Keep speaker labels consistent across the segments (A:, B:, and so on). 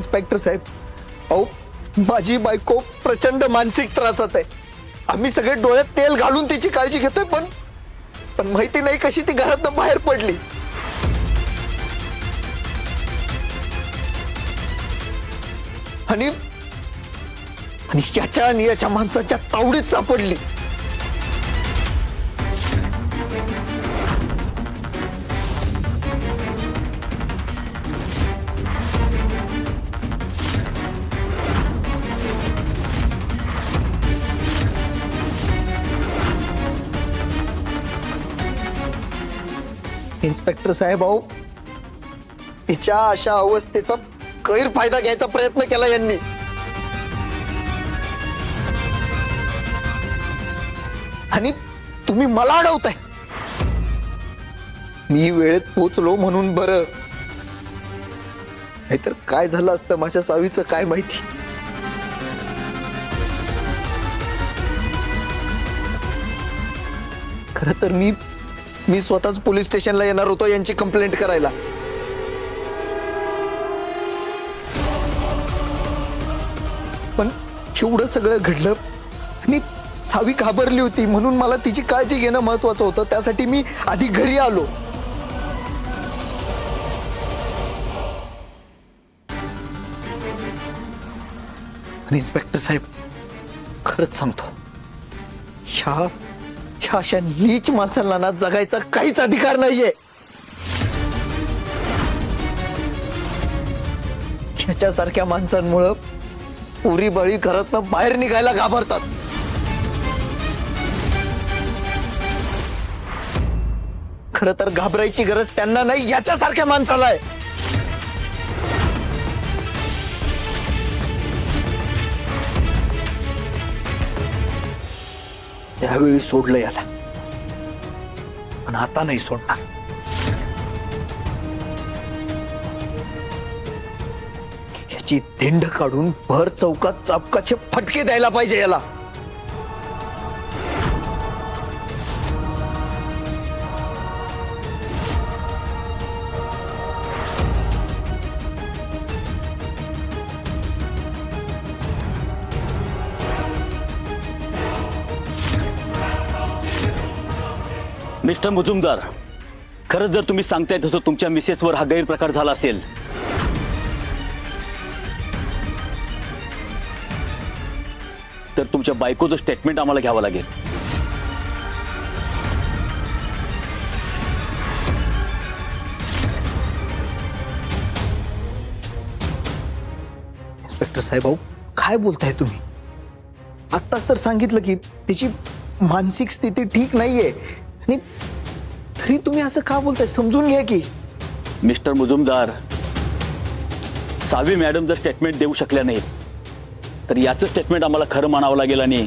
A: Inspector साहेब, अहो माझी बायको प्रचंड मानसिक त्रासात आहे. आम्ही सगळे डोळ्यात तेल घालून तिची काळजी घेतोय, पण माहिती नाही कशी ती घरातून बाहेर पडली. आणि याच्या आणि याच्या माणसाच्या तावडीत सापडली. इन्स्पेक्टर साहेब, अहो तिच्या अशा अवस्थेचा गैरफायदा घ्यायचा प्रयत्न केला यांनी. आणि तुम्ही मला अडवताय. मी वेळेत पोचलो म्हणून बरं, नाहीतर काय झालं असतं माझ्या सावीचं काय माहिती. खरं तर मी स्वतःच पोलीस स्टेशनला येणार होतो यांची कंप्लेंट करायला. पण एवढं सगळं घडलं आणि सावी घाबरली होती, म्हणून मला तिची काळजी घेणं महत्वाचं होतं. त्यासाठी मी आधी घरी आलो. आणि इन्स्पेक्टर साहेब, खरंच सांगतो, ह्या अशा नीच माणसांना ना जगायचा काहीच अधिकार नाहीये. ह्याच्यासारख्या माणसांमुळं पुरी बळी घरातनं बाहेर निघायला घाबरतात. खरं तर घाबरायची गरज त्यांना नाही, याच्यासारख्या माणसाला आहे. त्यावेळी सोडलं याला, पण आता नाही सोडणार. याची धिंड काढून भर चौकात चापकाचे फटके द्यायला पाहिजे याला.
B: मिस्टर मुजुमदार, खरंच जर तुम्ही सांगताय तसं तुमच्या मिसेसवर हा गैरप्रकार झाला असेल तर तुमच्या बायकोचं स्टेटमेंट आम्हाला घ्यावं लागेल.
A: इन्स्पेक्टर साहेब, अहो काय बोलताय तुम्ही? आत्ताच तर सांगितलं की तिची मानसिक स्थिती ठीक नाहीये, आणि तरी तुम्ही असं का बोलताय? समजून घ्या की.
B: मिस्टर मुजुमदार, सावी मॅडम जर स्टेटमेंट देऊ शकल्या नाहीत तर याचं स्टेटमेंट आम्हाला खरं मानावं लागेल आणि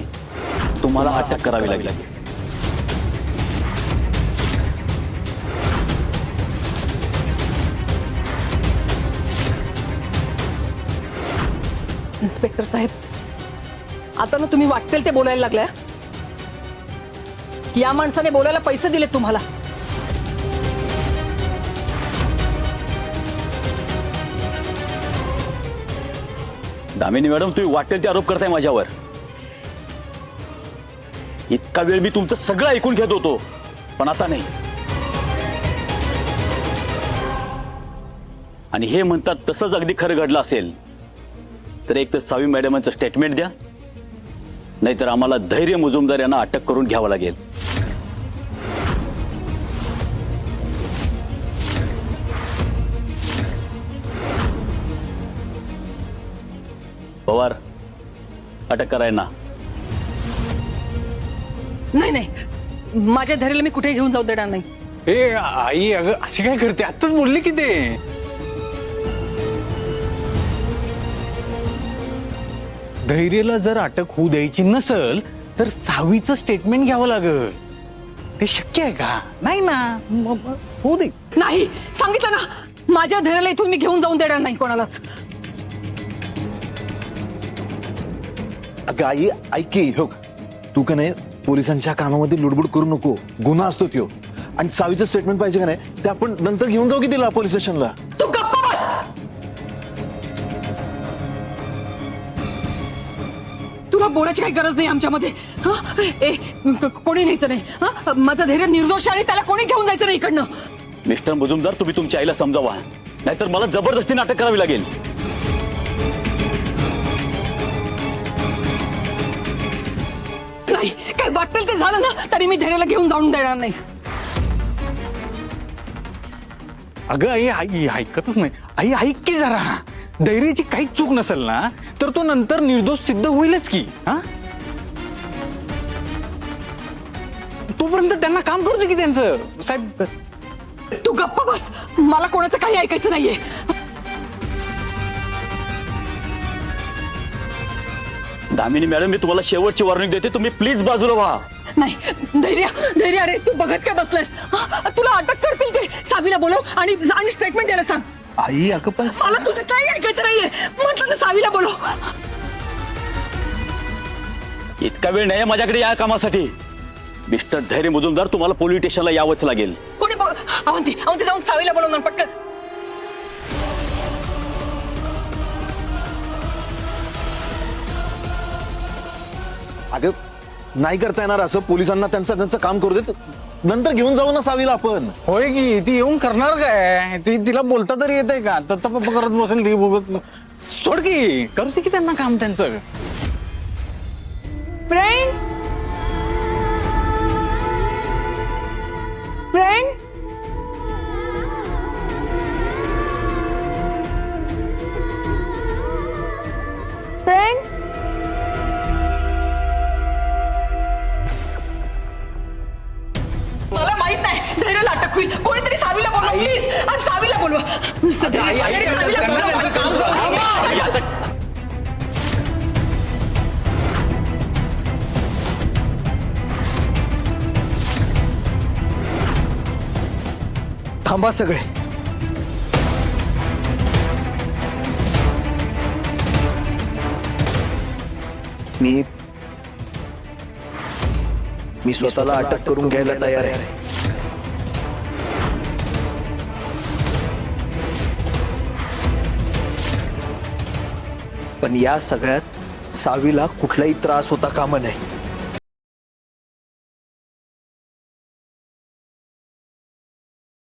B: तुम्हाला अटक करावी लागेल.
C: इन्स्पेक्टर साहेब, आता ना तुम्ही वाटेल ते बोलायला लागलाय. या माणसाने बोलायला पैसे दिलेत तुम्हाला.
B: दामिनी मॅडम, तुम्ही वाटेल ते आरोप करताय माझ्यावर. इतका वेळ मी तुमचं सगळं ऐकून घेत होतो, पण आता नाही. आणि हे म्हणतात तसंच अगदी खरं घडलं असेल तर एक तर सावी मॅडमांचं स्टेटमेंट द्या, नाहीतर आम्हाला धैर्य मुजुमदार यांना अटक करून घ्यावं लागेल. पवार, अटक कराय ना.
C: नाही नाही, माझ्या धैर्याला मी कुठे घेऊन जाऊ देणार नाही.
D: ए आई, अगं अशी काय करते? आत्ताच बोलली की ते. धैर्यला जर अटक होऊ द्यायची नसल तर सावीचं स्टेटमेंट घ्यावं लागल. ते शक्य आहे का? नाही ना, होऊ दे.
C: नाही, सांगितलं ना, माझ्या धैर्याला इथून मी घेऊन जाऊन देणार नाही कोणालाच.
E: अगं आई, ऐक की, हो तू का नाही पोलिसांच्या कामामध्ये लुडबुड करू नको. गुन्हा असतो त्यो. आणि सावीचं स्टेटमेंट पाहिजे का नाही ते आपण नंतर घेऊन जाऊ की तिला पोलीस स्टेशनला.
C: तू गप्प बस. बोलायची काही गरज नाही आमच्यामध्ये. हा ए कोणी न्यायचं नाही. हा माझं धैर्य निर्दोष आहे आणि त्याला कोणी घेऊन जायचं नाही इकडनं.
B: मिस्टर मुजुमदार, तुम्ही तुमच्या आईला समजावा, नाहीतर मला जबरदस्तीने अटक करावी लागेल.
C: नाही, काय वाटेल ते झालं ना तरी मी धैर्याला घेऊन जाऊन देणार नाही.
D: अगं आई आई ऐकतच नाही. आई ऐक की जरा, धैर्याची काहीच चूक नसेल ना तर तो नंतर निर्दोष सिद्ध होईलच की. हा तोपर्यंत त्यांना काम करू दे की त्यांचं. साहेब
C: तू गप्पा बस, मला कोणाचं काही ऐकायचं नाहीये.
B: दामिनी मॅडम, मी तुम्हाला शेवटची वॉर्निंग देते, तुम्ही प्लीज बाजूला व्हा.
C: नाही धैर्य धैर्य, अरे तू बघत काय बसलायस. तुला अटक करतील ते. सावीला बोलव आणि स्टेटमेंट द्यायला सांग.
A: आई अगं पण
C: मला तुझं काही ऐकायचं नाहीये. म्हटलं ना सावीला बोलव.
B: इतका वेळ नाही माझ्याकडे या कामासाठी. मिस्टर धैर्य मुजुमदार, तुम्हाला पोलीस स्टेशनला यावंच लागेल.
C: कोणी अवंती अवंती जाऊन सावीला बोलवणार पटकन.
E: अगं नाही करता येणार असं. पोलिसांना त्यांचं काम करू देत, नंतर घेऊन जाऊ ना सावीला आपण.
D: होय की ती येऊन करणार काय? ती तिला बोलता तरी येतंय का? तर करत बसेल ती बघत. सोड की, करू दे की त्यांना काम त्यांचं.
F: फ्रेंड फ्रेंड फ्रेंड
C: मला माहित नाही धैर्याला अटक होईल. कोणीतरी सावीला बोलवा प्लीज. आणि सावीला बोलवा. सावीला बोलवा.
B: याचं-
A: थांबा सगळे. मी स्वतःला अटक करून घ्यायला तयार आहे. पण या सगळ्यात सावीला कुठलाही त्रास होता कामा नये.